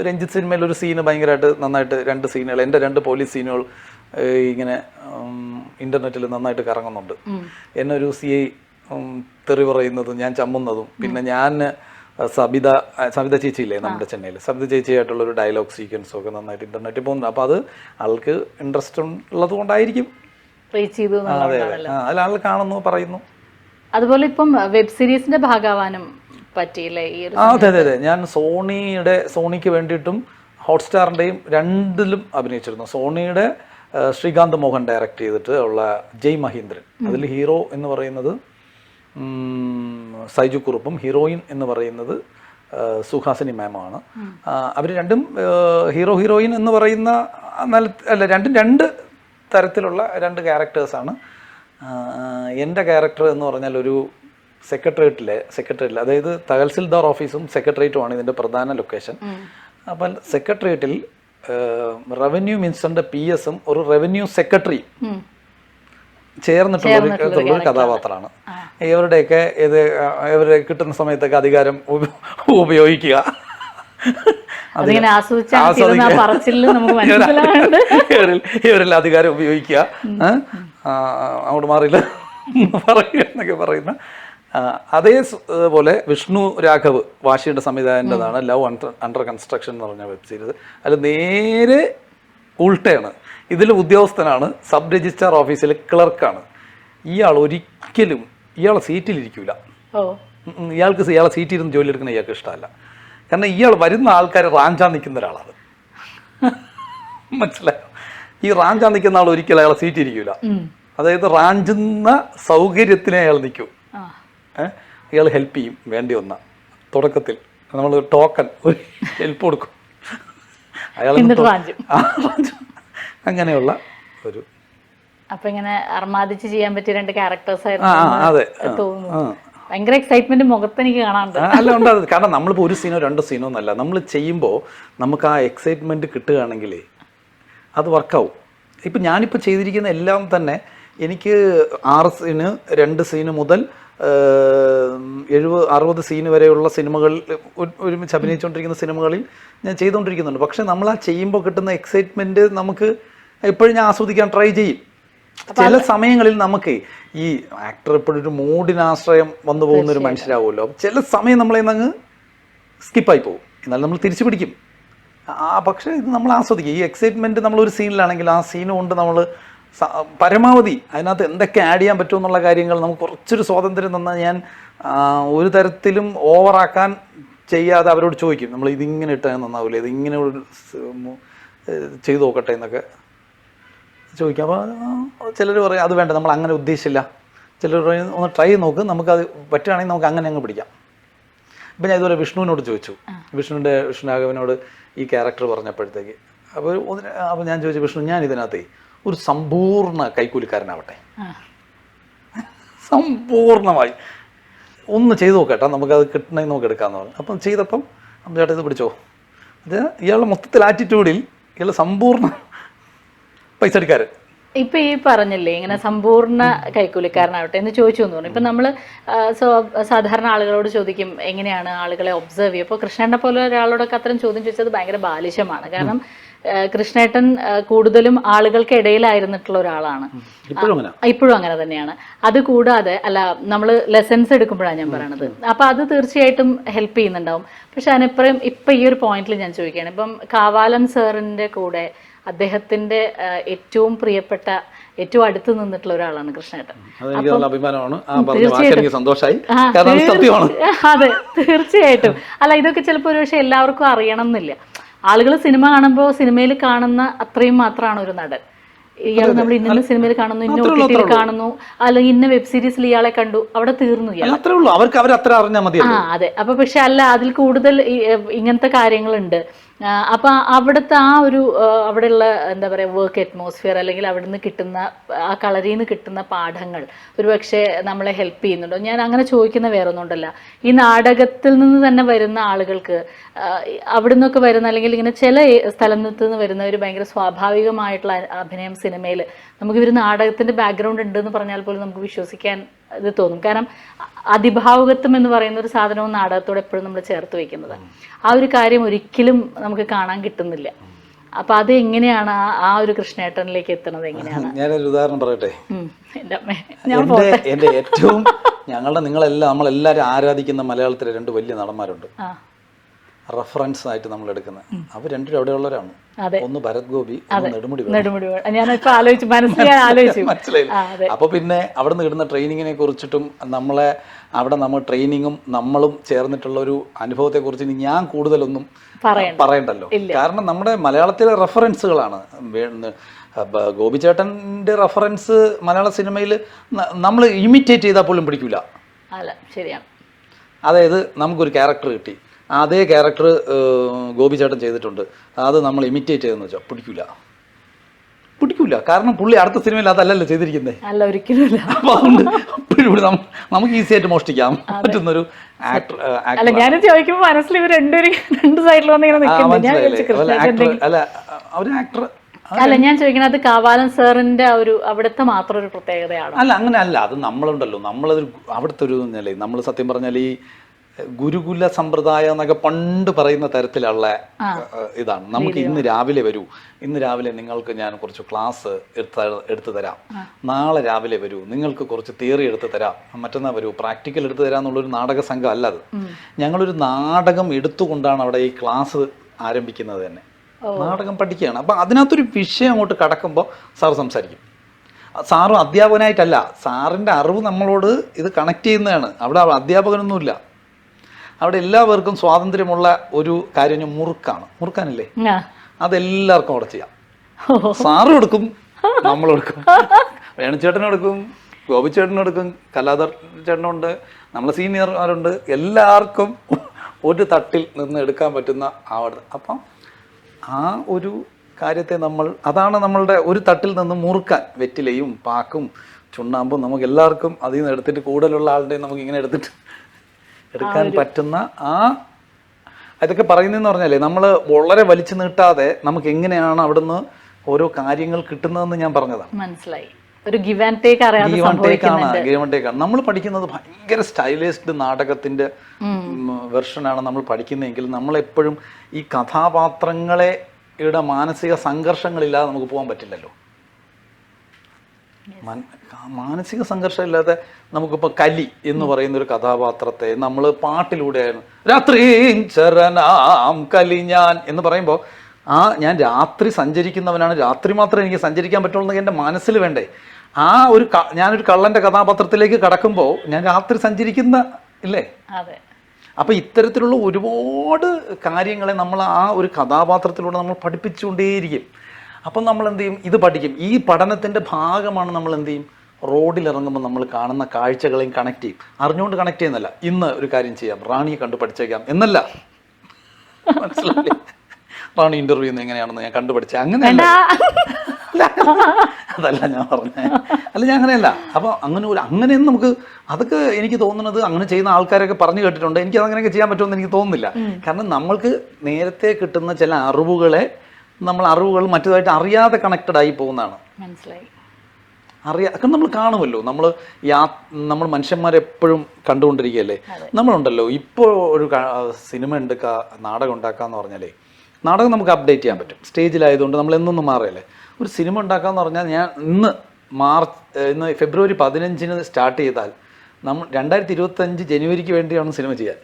രഞ്ജിത്ത് സിനിമയിൽ ഒരു സീന് ഭയങ്കരമായിട്ട് നന്നായിട്ട്, 2 സീനുകൾ, എൻ്റെ 2 പോലീസ് സീനുകൾ ഇങ്ങനെ ഇൻ്റർനെറ്റിൽ നന്നായിട്ട് കറങ്ങുന്നുണ്ട്. എന്നെ ഒരു CI തെറി പറയുന്നതും ഞാൻ ചമ്മുന്നതും, പിന്നെ ഞാൻ സബിത ചേച്ചിയില്ലേ നമ്മുടെ ചെന്നൈയിൽ, സബിത ചേച്ചിയായിട്ടുള്ളൊരു ഡയലോഗ് സീക്വൻസും ഒക്കെ നന്നായിട്ട് ഇൻ്റർനെറ്റിൽ പോകുന്നുണ്ട്. അപ്പോൾ അത് ആൾക്ക് ഇൻട്രസ്റ്റ് ഉള്ളത് കൊണ്ടായിരിക്കും. അതെ അതെ, അതിൽ ആൾ കാണുന്നു, പറയുന്നു. അതുപോലെ ഇപ്പം വെബ് സീരീസിന്റെ ഭാഗമാവാനും പറ്റിയില്ലേ ഈ ഒരു? അതെ അതെ അതെ, ഞാൻ സോണിക്ക് വേണ്ടിയിട്ടും ഹോട്ട്സ്റ്റാറിൻ്റെയും 2ലും അഭിനയിച്ചിരുന്നു. സോണിയുടെ ശ്രീകാന്ത് മോഹൻ ഡയറക്റ്റ് ചെയ്തിട്ട് ഉള്ള ജയ് മഹീന്ദ്രൻ, അതിൽ ഹീറോ എന്ന് പറയുന്നത് സൈജു കുറുപ്പും ഹീറോയിൻ എന്ന് പറയുന്നത് സുഹാസിനി മാമാണ്. അവർ രണ്ടും ഹീറോയിൻ എന്ന് പറയുന്ന അല്ല, രണ്ടും 2 തരത്തിലുള്ള 2 ക്യാരക്ടേഴ്സാണ്. എൻ്റെ ക്യാരക്ടർ എന്ന് പറഞ്ഞാൽ ഒരു സെക്രട്ടേറിയറ്റിൽ, അതായത് തഹസിൽദാർ ഓഫീസും സെക്രട്ടേറിയറ്റുമാണ് ഇതിൻ്റെ പ്രധാന ലൊക്കേഷൻ. അപ്പം സെക്രട്ടേറിയറ്റിൽ റവന്യൂ മിനിസ്റ്ററിൻ്റെ PS-ഉം ഒരു റവന്യൂ സെക്രട്ടറിയും ചേർന്നിട്ടുള്ളൊരു കഥാപാത്രമാണ്. ഇവരുടെയൊക്കെ ഇവരെ കിട്ടുന്ന സമയത്തൊക്കെ അധികാരം ഉപയോഗിക്കുക, ഇവരിൽ അധികാരം ഉപയോഗിക്കുക, അങ്ങോട്ട് മാറിയില്ല പറയുക എന്നൊക്കെ പറയുന്ന. അതേപോലെ വിഷ്ണു രാഘവ് വാശിയുടെ സംവിധാനൻ്റെതാണ് ലവ് അണ്ടർ കൺസ്ട്രക്ഷൻ എന്ന് പറഞ്ഞ വെബ് സീരീസ്. അതിൽ നേരെ ഉൾട്ടയാണ്. ഇതിൽ ഉദ്യോഗസ്ഥനാണ്, സബ് രജിസ്ട്രാർ ഓഫീസിൽ ക്ലർക്കാണ്. ഇയാൾ സീറ്റിലിരിക്കൂല, ഇയാളെ സീറ്റിരുന്ന് ജോലി എടുക്കുന്ന ഇയാൾക്ക് ഇഷ്ടമല്ല. കാരണം ഇയാൾ വരുന്ന ആൾക്കാരെ റാഞ്ചാൻ നിൽക്കുന്ന ഒരാളാണ്, മനസ്സിലായോ? ഈ റാഞ്ചാൻ നിൽക്കുന്ന ആൾ ഒരിക്കലും അയാളെ സീറ്റിരിക്കൂല. അതായത് റാഞ്ചുന്ന സൗകര്യത്തിനെ അയാൾ നിൽക്കൂ. ഇയാൾ ഹെൽപ്പ് ചെയ്യും വേണ്ടി വന്ന തുടക്കത്തിൽ നമ്മൾ ടോക്കൺ ഒരു ഹെൽപ്പ് കൊടുക്കും, അയാൾ അങ്ങനെയുള്ള ഒരു. അപ്പൊ ഇങ്ങനെ അർമാദിച്ച് ചെയ്യാൻ പറ്റിയ 2 ക്യാരക്ടേഴ്സ് ആയിരുന്നു തോന്നുന്നു. ഭയങ്കര എക്സൈറ്റ്മെന്റ് മുഖത്ത് എനിക്ക് കാണാറുണ്ട്. അല്ല ഉണ്ടാകും, കാരണം നമ്മളിപ്പോൾ ഒരു സീനോ 2 സീനോ എന്നല്ല, നമ്മൾ ചെയ്യുമ്പോൾ നമുക്ക് ആ എക്സൈറ്റ്മെന്റ് കിട്ടുകയാണെങ്കിൽ അത് വർക്കാവും. ഇപ്പം ഞാനിപ്പോൾ ചെയ്തിരിക്കുന്ന എല്ലാം തന്നെ എനിക്ക് 6 സീന് 2 സീന് മുതൽ 70-60 സീന് വരെയുള്ള സിനിമകളിൽ ഒരുമിച്ച് അഭിനയിച്ചുകൊണ്ടിരിക്കുന്ന സിനിമകളിൽ ഞാൻ ചെയ്തുകൊണ്ടിരിക്കുന്നുണ്ട്. പക്ഷെ നമ്മൾ ആ ചെയ്യുമ്പോൾ കിട്ടുന്ന എക്സൈറ്റ്മെൻറ്റ് നമുക്ക് എപ്പോഴും ഞാൻ ആസ്വദിക്കാൻ ട്രൈ ചെയ്യും. ചില സമയങ്ങളിൽ നമുക്ക് ഈ ആക്ടർ എപ്പോഴും ഒരു മൂഡിനാശ്രയം വന്നു പോകുന്നൊരു മനുഷ്യരാകുമല്ലോ. ചില സമയം നമ്മളെ അങ്ങ് സ്കിപ്പായി പോകും, എന്നാൽ നമ്മൾ തിരിച്ചു പിടിക്കും. പക്ഷേ ഇത് നമ്മൾ ആസ്വദിക്കും. ഈ എക്സൈറ്റ്മെൻറ്റ് നമ്മളൊരു സീനിലാണെങ്കിൽ ആ സീൻ കൊണ്ട് നമ്മൾ പരമാവധി അതിനകത്ത് എന്തൊക്കെ ആഡ് ചെയ്യാൻ പറ്റുമെന്നുള്ള കാര്യങ്ങൾ നമുക്ക് കുറച്ചൊരു സ്വാതന്ത്ര്യം തന്നാൽ ഞാൻ ഒരു തരത്തിലും ഓവറാക്കാൻ ചെയ്യാതെ അവരോട് ചോദിക്കും, നമ്മൾ ഇതിങ്ങനെ ഇട്ടാൽ നന്നാവില്ല, ഇതിങ്ങനെ ചെയ്തു നോക്കട്ടെ എന്നൊക്കെ ചോദിക്കാം. അപ്പോൾ ചിലർ പറയും അത് വേണ്ട, നമ്മൾ അങ്ങനെ ഉദ്ദേശിച്ചില്ല. ചിലർ പറയും ഒന്ന് ട്രൈ നോക്ക്, നമുക്കത് പറ്റുകയാണെങ്കിൽ നമുക്ക് അങ്ങനെ അങ്ങ് പിടിക്കാം. ഇപ്പം ഞാൻ ഇതുപോലെ വിഷ്ണുവിനോട് ചോദിച്ചു, വിഷ്ണുരാഘവനോട് ഈ ക്യാരക്ടർ പറഞ്ഞപ്പോഴത്തേക്ക് അപ്പോൾ ഞാൻ ചോദിച്ചു, വിഷ്ണു ഞാൻ ഇതിനകത്ത് ഒരു സമ്പൂർണ്ണ കൈക്കൂലിക്കാരനാവട്ടെ, സമ്പൂർണ്ണമായി ഒന്ന് ചെയ്തു നോക്കട്ടെ, നമുക്കത് കിട്ടണമെങ്കിൽ നമുക്ക് എടുക്കാമെന്ന് പറഞ്ഞു. അപ്പം ചെയ്തപ്പം ചേട്ടാ ഇത് പിടിച്ചോ, അത് ഇയാളുടെ മൊത്തത്തിൽ ആറ്റിറ്റ്യൂഡിൽ ഇയാൾ സമ്പൂർണ്ണ പൈസ എടുക്കാരൻ. ഇപ്പൊ ഈ പറഞ്ഞില്ലേ ഇങ്ങനെ സമ്പൂർണ്ണ കൈക്കൂലിക്കാരനാവട്ടെ എന്ന് ചോദിച്ചു എന്ന് പറഞ്ഞു. ഇപ്പൊ നമ്മള് സാധാരണ ആളുകളോട് ചോദിക്കും എങ്ങനെയാണ് ആളുകളെ ഒബ്സർവ് ചെയ്യുക. ഇപ്പോൾ കൃഷ്ണനെ പോലെ ഒരാളോടൊക്കെ അത്തരം ചോദ്യം ചോദിച്ചത് ഭയങ്കര ബാലിശമാണ്. കാരണം കൃഷ്ണേട്ടൻ കൂടുതലും ആളുകൾക്ക് ഇടയിലായിരുന്നിട്ടുള്ള ഒരാളാണ്. ഇപ്പോഴും അങ്ങനെ തന്നെയാണ്. അത് കൂടാതെ അല്ല, നമ്മൾ ലെസൺസ് എടുക്കുമ്പോഴാണ് ഞാൻ പറയണത്. അപ്പൊ അത് തീർച്ചയായിട്ടും ഹെൽപ്പ് ചെയ്യുന്നുണ്ടാവും. പക്ഷെ അതിനപ്പുറം ഇപ്പൊ ഈ ഒരു പോയിന്റിൽ ഞാൻ ചോദിക്കുകയാണ്, ഇപ്പം കാവാലൻ സാറിന്റെ കൂടെ അദ്ദേഹത്തിന്റെ ഏറ്റവും പ്രിയപ്പെട്ട, ഏറ്റവും അടുത്ത് നിന്നിട്ടുള്ള ഒരാളാണ് കൃഷ്ണേട്ടൻ. അതെ, തീർച്ചയായിട്ടും. അല്ല, ഇതൊക്കെ ചിലപ്പോൾ ഒരു പക്ഷെ എല്ലാവർക്കും അറിയണം എന്നില്ല. ആളുകൾ സിനിമ കാണുമ്പോൾ സിനിമയിൽ കാണുന്ന അത്രയും മാത്രമാണ് ഒരു നടൻ. ഇയാൾ നമ്മൾ ഇന്ന സിനിമയിൽ കാണുന്നു, ഇന്ന OTT കാണുന്നു, അല്ലെങ്കിൽ ഇന്ന വെബ് സീരീസിൽ ഇയാളെ കണ്ടു, അവിടെ തീർന്നു ഇയാൾ. അതെ. അപ്പൊ പക്ഷെ അല്ല, അതിൽ കൂടുതൽ ഇങ്ങനത്തെ കാര്യങ്ങളുണ്ട്. അപ്പൊ അവിടുത്തെ ആ ഒരു അവിടെയുള്ള എന്താ പറയാ വർക്ക് അറ്റ്മോസ്ഫിയർ, അല്ലെങ്കിൽ അവിടുന്ന് കിട്ടുന്ന ആ കളരിയിൽ നിന്ന് കിട്ടുന്ന പാഠങ്ങൾ ഒരുപക്ഷെ നമ്മളെ ഹെൽപ്പ് ചെയ്യുന്നുണ്ടോ? ഞാൻ അങ്ങനെ ചോദിക്കുന്ന വേറെ ഒന്നുണ്ടല്ല. ഈ നാടകത്തിൽ നിന്ന് തന്നെ വരുന്ന ആളുകൾക്ക് അവിടെ നിന്നൊക്കെ വരുന്ന, അല്ലെങ്കിൽ ഇങ്ങനെ ചില സ്ഥലത്ത് നിന്ന് വരുന്നവർ ഭയങ്കര സ്വാഭാവികമായിട്ടുള്ള അഭിനയം സിനിമയിൽ, നമുക്ക് ഇവർ നാടകത്തിന്റെ ബാക്ക്ഗ്രൗണ്ട് ഉണ്ടെന്ന് പറഞ്ഞാൽ പോലും നമുക്ക് വിശ്വസിക്കാൻ ഇത് തോന്നും. കാരണം അതിഭാവുകത്വം എന്ന് പറയുന്ന ഒരു സാധനവും നാടകത്തോടെ എപ്പോഴും നമ്മൾ ചേർത്ത് വെക്കുന്നത്, ആ ഒരു കാര്യം ഒരിക്കലും നമുക്ക് കാണാൻ കിട്ടുന്നില്ല. അപ്പൊ അത് എങ്ങനെയാണ് ആ ഒരു കൃഷ്ണേട്ടനിലേക്ക് എത്തുന്നത്? എങ്ങനെയാണ്? ഞാനൊരു ഉദാഹരണം പറയട്ടെ. എന്റെ ഏറ്റവും നമ്മളെല്ലാരും ആരാധിക്കുന്ന മലയാളത്തിലെ 2 വലിയ നടന്മാരുണ്ട്, റെഫറൻസ് ആയിട്ട് നമ്മൾ എടുക്കുന്നത്. അവർ രണ്ടും അവിടെയുള്ളവരാണ്. ഒന്ന് ഭരത് ഗോപി, നെടുമുടി. മനസ്സിലായില്ല. അപ്പൊ പിന്നെ അവിടെ നിന്ന് ഇടുന്ന ട്രെയിനിങ്ങിനെ കുറിച്ചിട്ടും നമ്മൾ ട്രെയിനിങ്ങും നമ്മളും ചേർന്നിട്ടുള്ള ഒരു അനുഭവത്തെ കുറിച്ച് ഞാൻ കൂടുതലൊന്നും പറയണ്ടല്ലോ. കാരണം നമ്മുടെ മലയാളത്തിലെ റെഫറൻസുകളാണ്. ഗോപിച്ചേട്ടന്റെ റെഫറൻസ് മലയാള സിനിമയിൽ നമ്മൾ ഇമിറ്റേറ്റ് ചെയ്താൽ പോലും പിടിക്കൂല. അതായത് നമുക്കൊരു ക്യാരക്ടർ കിട്ടി, അതേ ക്യാരക്ടർ ഗോപിച്ചേട്ടൻ ചെയ്തിട്ടുണ്ട്, അത് നമ്മൾ ഇമിറ്റേറ്റ് ചെയ്തെന്ന് വെച്ചാൽ പിടിക്കൂല. കാരണം പുള്ളി അടുത്ത സിനിമയിൽ അതല്ലല്ലോ ചെയ്തിരിക്കുന്നത്. അപ്പൊ അതുകൊണ്ട് നമുക്ക് ഈസി ആയിട്ട് മോഷ്ടിക്കാം പറ്റുന്നൊരു ആക്ടർ. അല്ല, ഞാൻ ചോദിക്കുന്നത് കാവാലൻ സാറിന്റെ ഒരു അവിടുത്തെ മാത്രം ഒരു പ്രത്യേകതയാണ്. അല്ല, അങ്ങനെ അല്ല. അത് നമ്മളുണ്ടല്ലോ, നമ്മളതൊരു അവിടുത്തെ ഒരു നിലയിൽ നമ്മൾ സത്യം പറഞ്ഞാൽ ഈ ഗുരുകുല സമ്പ്രദായം എന്നൊക്കെ പണ്ട് പറയുന്ന തരത്തിലുള്ള ഇതാണ്. നമുക്ക് ഇന്ന് രാവിലെ നിങ്ങൾക്ക് ഞാൻ കുറച്ച് ക്ലാസ് എടുത്തു തരാം, നാളെ രാവിലെ വരൂ, നിങ്ങൾക്ക് കുറച്ച് തിയറി എടുത്തു തരാം, മറ്റന്നാൾ വരൂ, പ്രാക്ടിക്കൽ എടുത്തു തരാം എന്നുള്ളൊരു നാടക സംഘം അല്ല അത്. ഞങ്ങളൊരു നാടകം എടുത്തുകൊണ്ടാണ് അവിടെ ഈ ക്ലാസ് ആരംഭിക്കുന്നത് തന്നെ. നാടകം പഠിക്കുകയാണ്. അപ്പം അതിനകത്തൊരു വിഷയം അങ്ങോട്ട് കടക്കുമ്പോൾ സാറ് സംസാരിക്കും. സാറും അധ്യാപകനായിട്ടല്ല, സാറിൻ്റെ അറിവ് നമ്മളോട് ഇത് കണക്ട് ചെയ്യുന്നതാണ്. അവിടെ അധ്യാപകനൊന്നുമില്ല. അവിടെ എല്ലാവർക്കും സ്വാതന്ത്ര്യമുള്ള ഒരു കാര്യം മുറുക്കാനില്ലേ, അതെല്ലാവർക്കും അവിടെ ചെയ്യാം. സാറും എടുക്കും, നമ്മളെടുക്കും, വേണുചേട്ടനെടുക്കും, ഗോപിച്ചേട്ടനെടുക്കും, കലാധർ ചേട്ടനുണ്ട്, നമ്മളെ സീനിയർമാരുണ്ട്, എല്ലാവർക്കും ഒരു തട്ടിൽ നിന്ന് എടുക്കാൻ പറ്റുന്ന ആവട്ടെ. അപ്പം ആ ഒരു കാര്യത്തെ അതാണ് നമ്മളുടെ ഒരു തട്ടിൽ നിന്ന് മുറുക്കാൻ. വെറ്റിലയും പാക്കും ചുണ്ണാമ്പും നമുക്ക് എല്ലാവർക്കും അതിൽ നിന്ന് എടുത്തിട്ട് കൂടുതലുള്ള ആളുടെ നമുക്ക് ഇങ്ങനെ എടുക്കാൻ പറ്റുന്ന ഇതൊക്കെ പറയുന്നതെന്ന് പറഞ്ഞാലേ നമ്മൾ വളരെ വലിച്ചു നീട്ടാതെ നമുക്ക് എങ്ങനെയാണ് അവിടുന്ന് ഓരോ കാര്യങ്ങൾ കിട്ടുന്നതെന്ന് ഞാൻ പറഞ്ഞതാണ്. മനസ്സിലായി. ഒരു ഗിവ് ആൻഡ് ടേക്ക് ആണ്. നമ്മൾ പഠിക്കുന്നത് ഭയങ്കര സ്റ്റൈലൈസ്ഡ് നാടകത്തിന്റെ വെർഷനാണ് നമ്മൾ പഠിക്കുന്നതെങ്കിൽ നമ്മളെപ്പോഴും ഈ കഥാപാത്രങ്ങളുടെ മാനസിക സംഘർഷങ്ങളില്ലാതെ നമുക്ക് പോകാൻ പറ്റില്ലല്ലോ. മാനസിക സംഘർഷമില്ലാതെ നമുക്കിപ്പോൾ കലി എന്ന് പറയുന്ന ഒരു കഥാപാത്രത്തെ നമ്മൾ പാട്ടിലൂടെയാണ് രാത്രി ചരണാം കലി ഞാൻ എന്ന് പറയുമ്പോൾ ഞാൻ രാത്രി സഞ്ചരിക്കുന്നവനാണ്, രാത്രി മാത്രമേ എനിക്ക് സഞ്ചരിക്കാൻ പറ്റുള്ളൂ എന്നൊക്കെ എൻ്റെ മനസ്സിൽ വേണ്ടേ. ഞാനൊരു കള്ളൻ്റെ കഥാപാത്രത്തിലേക്ക് കടക്കുമ്പോൾ ഞാൻ രാത്രി സഞ്ചരിക്കുന്ന ഇല്ലേ. അപ്പം ഇത്തരത്തിലുള്ള ഒരുപാട് കാര്യങ്ങളെ നമ്മൾ ആ ഒരു കഥാപാത്രത്തിലൂടെ നമ്മൾ പഠിപ്പിച്ചുകൊണ്ടേയിരിക്കും. അപ്പം നമ്മൾ എന്ത് ചെയ്യും, ഇത് പഠിക്കും. ഈ പഠനത്തിൻ്റെ ഭാഗമാണ് നമ്മൾ എന്ത് ചെയ്യും, റോഡിലിറങ്ങുമ്പോൾ നമ്മൾ കാണുന്ന കാഴ്ചകളെയും കണക്ട് ചെയ്യും. അറിഞ്ഞുകൊണ്ട് കണക്ട് ചെയ്യുന്നല്ല, ഇന്ന് ഒരു കാര്യം ചെയ്യാം, റാണിയെ കണ്ടു പഠിച്ചേക്കാം എന്നല്ല. മനസ്സിലായി? റാണി ഇന്റർവ്യൂ എങ്ങനെയാണെന്ന് ഞാൻ കണ്ടുപഠിച്ച അങ്ങനെയല്ല, അതല്ല ഞാൻ പറഞ്ഞത്. ഞാൻ അങ്ങനെയല്ല. അപ്പോൾ അങ്ങനെയൊന്നും നമുക്ക് അതൊക്കെ എനിക്ക് തോന്നുന്നത് അങ്ങനെ ചെയ്യുന്ന ആൾക്കാരൊക്കെ പറഞ്ഞു കേട്ടിട്ടുണ്ട്. എനിക്ക് അതങ്ങനെയൊക്കെ ചെയ്യാൻ പറ്റുമെന്ന് എനിക്ക് തോന്നുന്നില്ല. കാരണം നമ്മൾക്ക് നേരത്തെ കിട്ടുന്ന ചില അറിവുകൾ മറ്റേതായിട്ട് അറിയാതെ കണക്റ്റഡ് ആയി പോകുന്നതാണ്. മനസ്സിലായി. ഒക്കെ നമ്മൾ കാണുമല്ലോ. നമ്മൾ മനുഷ്യന്മാരെപ്പോഴും കണ്ടുകൊണ്ടിരിക്കുകയല്ലേ. നമ്മളുണ്ടല്ലോ ഇപ്പോൾ ഒരു സിനിമ നാടകം ഉണ്ടാക്കാന്ന് പറഞ്ഞാലേ നാടകം നമുക്ക് അപ്ഡേറ്റ് ചെയ്യാൻ പറ്റും, സ്റ്റേജിലായതുകൊണ്ട് നമ്മൾ എന്നൊന്നും മാറിയല്ലേ. ഒരു സിനിമ ഉണ്ടാക്കാമെന്ന് പറഞ്ഞാൽ ഞാൻ ഇന്ന് ഫെബ്രുവരി 15 സ്റ്റാർട്ട് ചെയ്താൽ നമ്മൾ 2025 ജനുവരിക്ക് വേണ്ടിയാണ് സിനിമ ചെയ്യാൻ.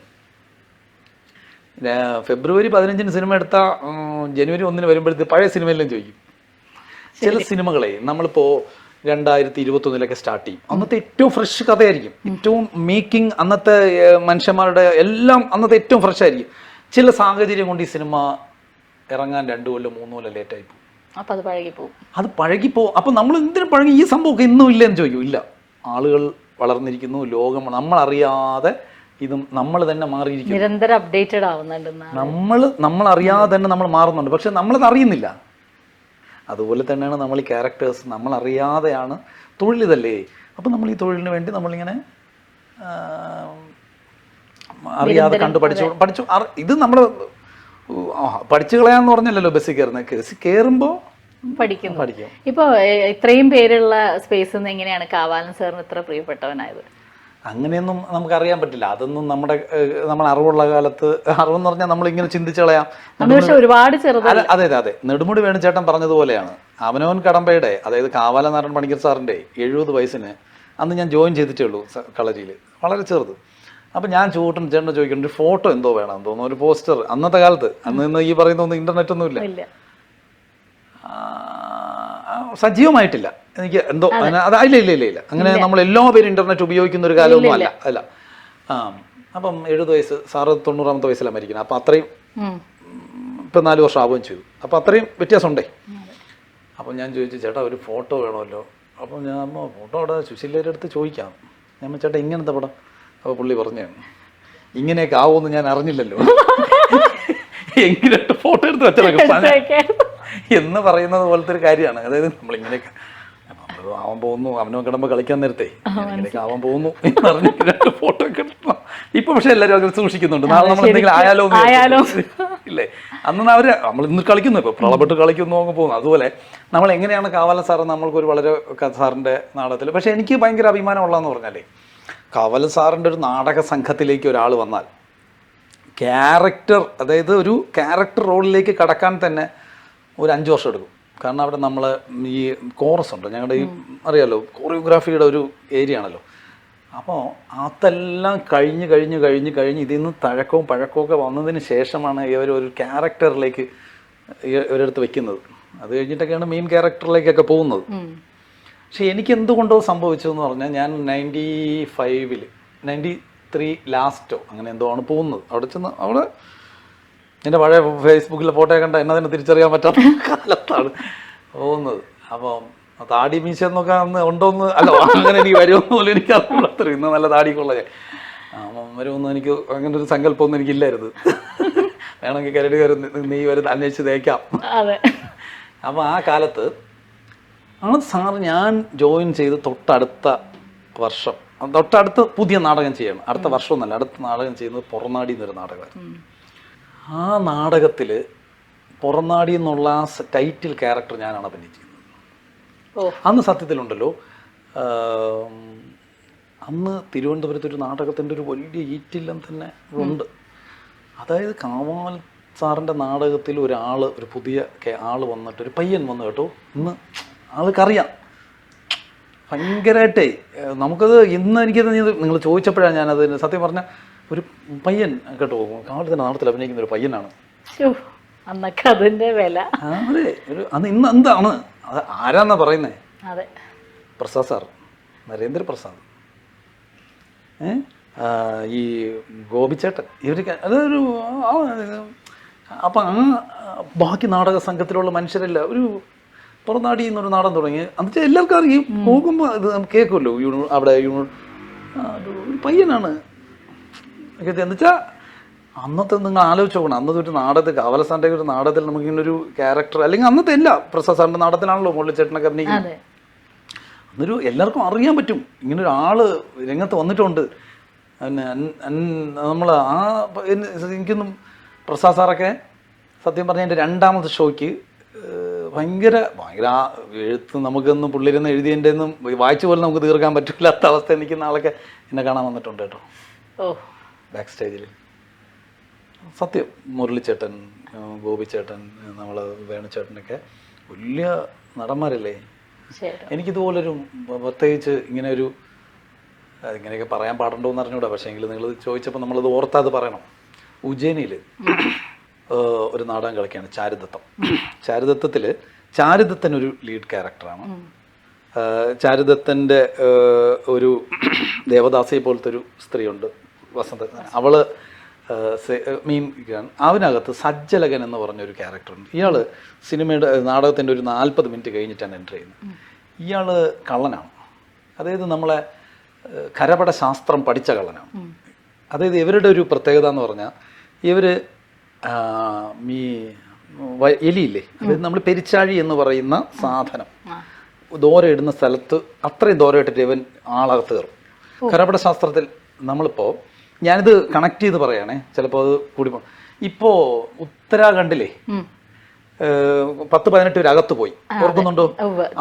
ഫെബ്രുവരി 15 സിനിമ എടുത്താൽ ജനുവരി 1 വരുമ്പോഴത്തേക്ക് പഴയ സിനിമയെല്ലാം ചോദിക്കും. ചില സിനിമകളെ നമ്മളിപ്പോൾ 2021 സ്റ്റാർട്ട് ചെയ്യും. അന്നത്തെ ഏറ്റവും ഫ്രഷ് കഥയായിരിക്കും, ഏറ്റവും മേക്കിംഗ് അന്നത്തെ മനുഷ്യന്മാരുടെ എല്ലാം അന്നത്തെ ഏറ്റവും ഫ്രഷ് ആയിരിക്കും. ചില സാഹചര്യം കൊണ്ട് ഈ സിനിമ ഇറങ്ങാൻ 2 കൊല്ലം 3 കൊല്ലം ലേറ്റായി പോകും. അപ്പം അത് പഴകിപ്പോവും. അപ്പം നമ്മൾ എന്തിനും പഴകി, ഈ സംഭവമൊക്കെ ഇന്നും ഇല്ലെന്ന് ചോദിക്കും. ഇല്ല, ആളുകൾ വളർന്നിരിക്കുന്നു, ലോകം നമ്മളറിയാതെ ഇതും നമ്മൾ തന്നെ മാറിയിരിക്കുന്നു, നിരന്തരം അപ്ഡേറ്റഡ് ആവുന്നുണ്ട്. നമ്മളറിയാതെ തന്നെ നമ്മൾ മാറുന്നുണ്ട്, പക്ഷെ നമ്മളത് അറിയുന്നില്ല. അതുപോലെ തന്നെയാണ് നമ്മൾ ഈ ക്യാരക്ടേഴ്സ് നമ്മളറിയാതെയാണ്. തൊഴിലിതല്ലേ, അപ്പം നമ്മൾ ഈ തൊഴിലിന് വേണ്ടി നമ്മളിങ്ങനെ അറിയാതെ കണ്ടു പഠിച്ചു ഇത് നമ്മൾ പഠിച്ചു കളയാന്ന് പറഞ്ഞല്ലോ ബസ്സിൽ കയറുമ്പോൾ പഠിക്കും. ഇപ്പോൾ ഇത്രയും പേരുള്ള സ്പേസിൽ നിന്ന് എങ്ങനെയാണ് കാവാലൻ സാറിന് ഇത്ര പ്രിയപ്പെട്ടവനായത്? അങ്ങനെയൊന്നും നമുക്കറിയാൻ പറ്റില്ല. അതൊന്നും നമ്മൾ അറിവുള്ള കാലത്ത്, അറിവെന്ന് പറഞ്ഞാൽ നമ്മളിങ്ങനെ ചിന്തിച്ചു കളയാം. ഒരുപാട് ചെറുതല്ല. അതെ, നെടുമുടി വേണുചേട്ടൻ പറഞ്ഞതുപോലെയാണ്. അവനവൻ കടമ്പയുടെ, അതായത് കാവാലനാരായണൻ പണിക്കർ സാറിൻ്റെ 70 വയസ്സിന് അന്ന് ഞാൻ ജോയിൻ ചെയ്തിട്ടേ ഉള്ളൂ കളരിയിൽ, വളരെ ചെറുത്. അപ്പം ഞാൻ ചേട്ടനെ ചോദിക്കുന്നുണ്ട്, ഒരു ഫോട്ടോ എന്തോ വേണം തോന്നുന്നു, ഒരു പോസ്റ്റർ. അന്നത്തെ കാലത്ത് അന്ന് ഈ പറയുന്ന ഒന്നും ഇന്റർനെറ്റ് ഒന്നും ഇല്ല, സജീവമായിട്ടില്ല. എനിക്ക് എന്തോ ഇല്ല അങ്ങനെ നമ്മൾ എല്ലാ പേരും ഇന്റർനെറ്റ് ഉപയോഗിക്കുന്ന ഒരു കാലമൊന്നും അല്ല. അപ്പം 70 വയസ്സ്, സാറ് 90ാമത്തെ വയസ്സിലാണ് മരിക്കുന്നത്. അപ്പം അത്രയും ഇപ്പം 4 വർഷം ആവുകയും ചെയ്തു. അപ്പം അത്രയും വ്യത്യാസമുണ്ടേ. അപ്പം ഞാൻ ചോദിച്ചു, ചേട്ടാ ഒരു ഫോട്ടോ വേണമല്ലോ. അപ്പം ഞാൻ ഫോട്ടോ അവിടെ സുശീലയുടെ അടുത്ത് ചോദിക്കാം. ഞാൻ ചേട്ടാ ഇങ്ങനത്തെ പടം. അപ്പോൾ പുള്ളി പറഞ്ഞു, ഇങ്ങനെയൊക്കെ ആവുമെന്ന് ഞാൻ അറിഞ്ഞില്ലല്ലോ, എങ്ങനെയായിട്ട് ഫോട്ടോ എടുത്ത് വെച്ചതൊക്കെ എന്ന് പറയുന്നത് പോലത്തെ ഒരു കാര്യമാണ്. അതായത് നമ്മളിങ്ങനെയൊക്കെ ആവാൻ പോകുന്നു, അവനോ കിടമ്പോ കളിക്കാൻ നേരത്തെ ഇങ്ങനെയൊക്കെ ആവാൻ പോകുന്നു എന്ന് പറഞ്ഞിട്ട് ഫോട്ടോ ഒക്കെ എടുക്കണം. ഇപ്പൊ പക്ഷെ എല്ലാവരും അങ്ങനെ സൂക്ഷിക്കുന്നുണ്ട്. നാളെ നമ്മൾ എന്തെങ്കിലും ആയാലോ ഇല്ലേ, അന്ന് നമ്മൾ ഇന്ന് കളിക്കുന്നു, ഇപ്പൊ പ്രളപ്പെട്ട് കളിക്കുന്നു അങ്ങ് പോകുന്നു. അതുപോലെ നമ്മൾ എങ്ങനെയാണ് കാവാലൻ സാറ്, നമ്മൾക്കൊരു വളരെ സാറിന്റെ നാടകത്തിൽ, പക്ഷെ എനിക്ക് ഭയങ്കര അഭിമാനമുള്ളതെന്ന് പറഞ്ഞാലേ, കാവാലൻ സാറിൻ്റെ ഒരു നാടക സംഘത്തിലേക്ക് ഒരാൾ വന്നാൽ ക്യാരക്ടർ, അതായത് ഒരു ക്യാരക്ടർ റോളിലേക്ക് കടക്കാൻ തന്നെ ഒരു 5 വർഷം എടുക്കും. കാരണം അവിടെ നമ്മൾ ഈ കോറസ് ഉണ്ട്, ഞങ്ങളുടെ ഈ അറിയാലോ കോറിയോഗ്രാഫിയുടെ ഒരു ഏരിയ ആണല്ലോ. അപ്പോൾ അതെല്ലാം കഴിഞ്ഞ് ഇതിൽ നിന്ന് പഴക്കമൊക്കെ വന്നതിന് ശേഷമാണ് ഇവർ ഒരു ക്യാരക്ടറിലേക്ക് ഇവരെടുത്ത് വെക്കുന്നത്. അത് കഴിഞ്ഞിട്ടൊക്കെയാണ് മെയിൻ ക്യാരക്ടറിലേക്കൊക്കെ പോകുന്നത്. പക്ഷെ എനിക്ക് എന്തുകൊണ്ടോ സംഭവിച്ചതെന്ന് പറഞ്ഞാൽ, ഞാൻ 93 ലാസ്റ്റോ അങ്ങനെ എന്തോ ആണ് പോകുന്നത്. അവിടെ എൻ്റെ പഴയ ഫേസ്ബുക്കിലെ ഫോട്ടോ കണ്ട എന്നെ തന്നെ തിരിച്ചറിയാൻ പറ്റാത്ത കാലത്താണ് പോകുന്നത്. അപ്പം താടി മീശ എന്നൊക്കെ അന്ന് ഉണ്ടോന്ന്, അല്ല അങ്ങനെ എനിക്ക് വരുമെന്ന് പോലും എനിക്ക് അറിയില്ല. ഇന്ന് നല്ല താടിക്കുള്ള വരുമെന്ന് എനിക്ക് അങ്ങനെ ഒരു സങ്കല്പമൊന്നും എനിക്കില്ലായിരുന്നു. വേണമെങ്കിൽ കരട് നീ വരുന്ന അന്വേഷിച്ച് തേക്കാം. അപ്പം ആ കാലത്ത് സാറ് ഞാൻ ജോയിൻ ചെയ്ത് തൊട്ടടുത്ത പുതിയ നാടകം ചെയ്യണം. അടുത്ത വർഷമൊന്നുമല്ല, അടുത്ത നാടകം ചെയ്യുന്നത് പുറനാടി എന്നൊരു നാടകമായിരുന്നു. ആ നാടകത്തിൽ പുറനാടി എന്നുള്ള ആ ടൈറ്റിൽ ക്യാരക്ടർ ഞാനാണ് അഭിനയിച്ചിരുന്നത്. അന്ന് സത്യത്തിലുണ്ടല്ലോ, അന്ന് തിരുവനന്തപുരത്ത് ഒരു നാടകത്തിൻ്റെ ഒരു വലിയ ഈറ്റില്ലം തന്നെ ഉണ്ട്. അതായത് കാവാലൻ സാറിൻ്റെ നാടകത്തിൽ ഒരു പുതിയ ആൾ വന്നിട്ട്, ഒരു പയ്യൻ വന്നു കേട്ടോ. ഇന്ന് ആൾക്കറിയാം ഭയങ്കരമായിട്ടേ. നമുക്കത് ഇന്ന് എനിക്കത് നിങ്ങൾ ചോദിച്ചപ്പോഴാണ് ഞാനത് സത്യം പറഞ്ഞ ഒരു പയ്യൻ കേട്ടോ, കാലത്തിൻ്റെ നാടകത്തിൽ അഭിനയിക്കുന്ന ഒരു പയ്യനാണ്. അന്നൊക്കെ അതിന്റെ വില. അതെ, അന്ന് ഇന്ന് എന്താണ് അത് ആരാന്നാ പറയുന്നേ? പ്രസാദ് സാർ, നരേന്ദ്രപ്രസാദ്, ഈ ഗോപിച്ചേട്ടൻ, ഇവർക്ക് അതൊരു. അപ്പം ബാക്കി നാടക സംഘത്തിലുള്ള മനുഷ്യരല്ല ഒരു പുറനാടി എന്നൊരു നാടകം തുടങ്ങി. എന്നുവെച്ചാൽ എല്ലാവർക്കും അറിയും, പോകുമ്പോൾ ഇത് നമുക്ക് കേൾക്കുമല്ലോ, അവിടെ ഒരു പയ്യനാണ് എന്നുവെച്ചാൽ. അന്നത്തെ നിങ്ങൾ ആലോചിച്ച് നോക്കണം, അന്നത്തെ ഒരു നാടകത്തിൽ, കാവാലൻ സാറിൻ്റെ ഒരു നാടകത്തിൽ നമുക്കിങ്ങനെ ഒരു ക്യാരക്ടർ, അല്ലെങ്കിൽ അന്നത്തെ എല്ലാ പ്രസാദ് സാറിൻ്റെ നാടകത്തിലാണല്ലോ മുരളിച്ചേട്ടനൊക്കെ അഭിനയിക്കുന്നത്. അന്നൊരു എല്ലാവർക്കും അറിയാൻ പറ്റും ഇങ്ങനെ ഒരാള് രംഗത്ത് വന്നിട്ടുണ്ട്. നമ്മൾ എനിക്കൊന്നും പ്രസാദ് സാറൊക്കെ സത്യം പറഞ്ഞാൽ എൻ്റെ 2ാമത്തെ ഷോയ്ക്ക് ഭയങ്കര എഴുത്ത്, നമുക്കൊന്നും പുള്ളിരുന്ന് എഴുതിയതിൻ്റെ ഒന്നും വായിച്ചു പോലും നമുക്ക് തീർക്കാൻ പറ്റില്ലാത്ത അവസ്ഥ നിൽക്കുന്ന ആളൊക്കെ എന്നെ കാണാൻ വന്നിട്ടുണ്ട് കേട്ടോ, ബാക്ക് സ്റ്റേജിൽ. സത്യം. മുരളിച്ചേട്ടൻ, ഗോപിച്ചേട്ടൻ, നമ്മൾ വേണുചേട്ടനൊക്കെ വലിയ നടന്മാരല്ലേ. എനിക്കിതുപോലൊരു പ്രത്യേകിച്ച് ഇങ്ങനെ ഒരു ഇങ്ങനെയൊക്കെ പറയാൻ പാടുണ്ടോ എന്ന് അറിഞ്ഞൂടാ, പക്ഷേ എങ്കിൽ നിങ്ങൾ ചോദിച്ചപ്പോൾ നമ്മളത് ഓർത്താത് പറയണം. ഉജ്ജയിനിയിൽ ഒരു നാടകം കളിക്കുകയാണ് ചാരുദത്തം. ചാരുദത്തത്തിൽ ചാരുദത്തൻ ഒരു ലീഡ് ക്യാരക്ടറാണ്. ചാരുദത്തൻ്റെ ഒരു ദേവദാസിയെ പോലത്തെ ഒരു സ്ത്രീയുണ്ട്, വസന്ത. അവള് അവനകത്ത് സജ്ജലകൻ എന്ന് പറഞ്ഞൊരു ക്യാരക്ടറുണ്ട്. ഇയാൾ സിനിമയുടെ നാടകത്തിൻ്റെ ഒരു 40 മിനിറ്റ് കഴിഞ്ഞിട്ടാണ് എൻ്റർ ചെയ്യുന്നത്. ഇയാൾ കള്ളനാണ്. അതായത് നമ്മളെ കരപട ശാസ്ത്രം പഠിച്ച കള്ളനാണ്. അതായത് ഇവരുടെ ഒരു പ്രത്യേകത എന്ന് പറഞ്ഞാൽ ഇവർ എലിയില്ലേ, അതായത് നമ്മൾ പെരിച്ചാഴി എന്ന് പറയുന്ന സാധനം ദോര ഇടുന്ന സ്ഥലത്ത് അത്രയും ദോര ഇട്ടിട്ട് ഇവൻ ആളകത്ത് കയറും. കരപട ശാസ്ത്രത്തിൽ നമ്മളിപ്പോൾ ഞാനിത് കണക്ട് ചെയ്ത് പറയുകയാണേ, ചിലപ്പോൾ അത് കൂടി. ഇപ്പോൾ ഉത്തരാഖണ്ഡിലെ 10-18 പേര് അകത്ത് പോയി, ഓർക്കുന്നുണ്ടോ?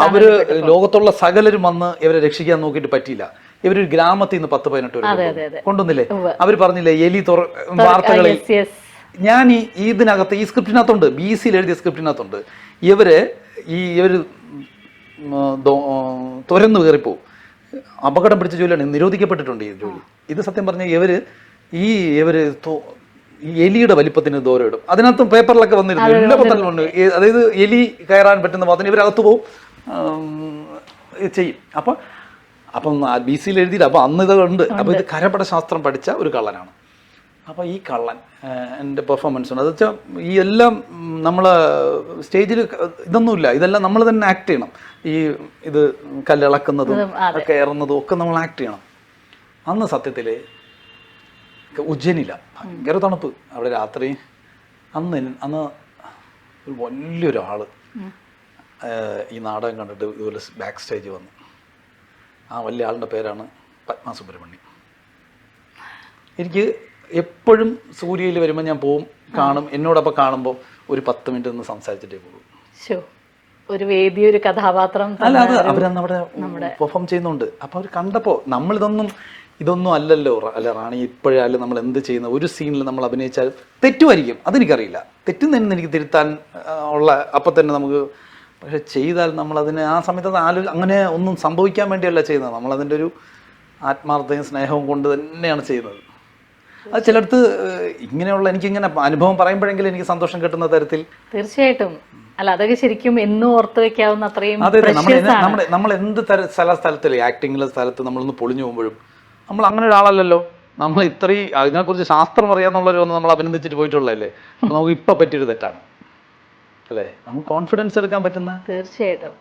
അവര് ലോകത്തുള്ള സകലരും വന്ന് ഇവരെ രക്ഷിക്കാൻ നോക്കിയിട്ട് പറ്റിയില്ല. ഇവരൊരു ഗ്രാമത്തിൽ നിന്ന് 10-18 പേര് കൊണ്ടുവന്നില്ലേ. അവർ പറഞ്ഞില്ലേ എലി വാർത്തകളിൽ. ഞാൻ ഇതിനകത്ത് ഈ സ്ക്രിപ്റ്റിനകത്തുണ്ട്, BC എഴുതിയ സ്ക്രിപ്റ്റിനകത്തുണ്ട്. ഇവര് തുരന്നു കയറിപ്പോവും. അപകടം പിടിച്ച ജോലിയാണ്, നിരോധിക്കപ്പെട്ടിട്ടുണ്ട് ഈ ജോലി. ഇത് സത്യം പറഞ്ഞാൽ ഇവര് ഈ എലിയുടെ വലിപ്പത്തിന് ദൂരം ഇടും. അതിനകത്തും പേപ്പറിലൊക്കെ വന്നിരുന്നു, എല്ലാ പത്രത്തിലും ഉണ്ട്. അതായത് എലി കയറാൻ പറ്റുന്ന ഭാഗത്തിന് ഇവരകത്ത് പോവും, ചെയ്യും. അപ്പം BC എഴുതിയില്ല. അപ്പം അന്ന് ഇതുണ്ട്. അപ്പോൾ ഇത് കരപട ശാസ്ത്രം പഠിച്ച ഒരു കള്ളനാണ്. അപ്പോൾ ഈ കള്ളൻ എൻ്റെ പെർഫോമൻസ് ഉണ്ട്. അത് വെച്ചാൽ ഈ എല്ലാം നമ്മൾ സ്റ്റേജിൽ ഇതൊന്നുമില്ല, ഇതെല്ലാം നമ്മൾ തന്നെ ആക്ട് ചെയ്യണം. ഇത് കല്ലിളക്കുന്നതും കയറുന്നതും ഒക്കെ നമ്മൾ ആക്ട് ചെയ്യണം. അന്ന് സത്യത്തിൽ ഉജ്ജയിനില്ല, ഭയങ്കര തണുപ്പ് അവിടെ രാത്രി. അന്ന് ഒരു വലിയൊരാള് ഈ നാടകം കണ്ടിട്ട് ഇതുപോലെ ബാക്ക് സ്റ്റേജ് വന്നു. ആ വലിയ ആളുടെ പേരാണ് പത്മ സുബ്രഹ്മണ്യം. എനിക്ക് എപ്പോഴും സൂര്യയിൽ വരുമ്പോൾ ഞാൻ പോവും, കാണും. എന്നോടൊപ്പം കാണുമ്പോൾ ഒരു 10 മിനിറ്റ് ഒന്ന് സംസാരിച്ചിട്ടേ പോകും. ഒരു വേദി, ഒരു കഥാപാത്രം അല്ല, അത് അവരന്ന് അവിടെ പെർഫോം ചെയ്യുന്നുണ്ട്. അപ്പോൾ അവർ കണ്ടപ്പോൾ ഇതൊന്നും അല്ലല്ലോ അല്ല റാണി, ഇപ്പോഴായാലും നമ്മൾ എന്ത് ചെയ്യുന്ന ഒരു സീനിൽ നമ്മൾ അഭിനയിച്ചാൽ തെറ്റുമായിരിക്കും, അതെനിക്കറിയില്ല. തെറ്റുന്നതിന് എനിക്ക് തിരുത്താൻ ഉള്ള അപ്പം തന്നെ നമുക്ക്. പക്ഷെ ചെയ്താൽ നമ്മളതിന് ആ സമയത്ത് അങ്ങനെ ഒന്നും സംഭവിക്കാൻ വേണ്ടിയല്ല ചെയ്യുന്നത്. നമ്മളതിൻ്റെ ഒരു ആത്മാർത്ഥതയും സ്നേഹവും കൊണ്ട് തന്നെയാണ് ചെയ്യുന്നത്. അത് ചിലടത്ത് ഇങ്ങനെയുള്ള എനിക്കിങ്ങനെ അനുഭവം പറയുമ്പോഴെങ്കിലും എനിക്ക് സന്തോഷം കിട്ടുന്ന തരത്തിൽ. തീർച്ചയായിട്ടും. അല്ല, അതൊക്കെ ശരിക്കും എന്നും ഓർത്ത് വെക്കാവുന്ന അത്രയും. അതെ, നമ്മൾ എന്ത് സ്ഥലത്തിലെ ആക്ടിങ്ങിലെ സ്ഥലത്ത് നമ്മളൊന്ന് പൊളിഞ്ഞു പോകുമ്പോഴും നമ്മൾ അങ്ങനെ ഒരാളല്ലല്ലോ. നമ്മൾ ഇത്രയും അതിനെക്കുറിച്ച് ശാസ്ത്രം അറിയാന്നുള്ളവരൊന്നും നമ്മൾ അഭിനന്ദിച്ചിട്ട് പോയിട്ടുള്ളതല്ലേ. നമുക്ക് ഇപ്പം പറ്റിയൊരു തെറ്റാണ് അല്ലേ. നമുക്ക് കോൺഫിഡൻസ് എടുക്കാൻ പറ്റുന്ന. തീർച്ചയായിട്ടും.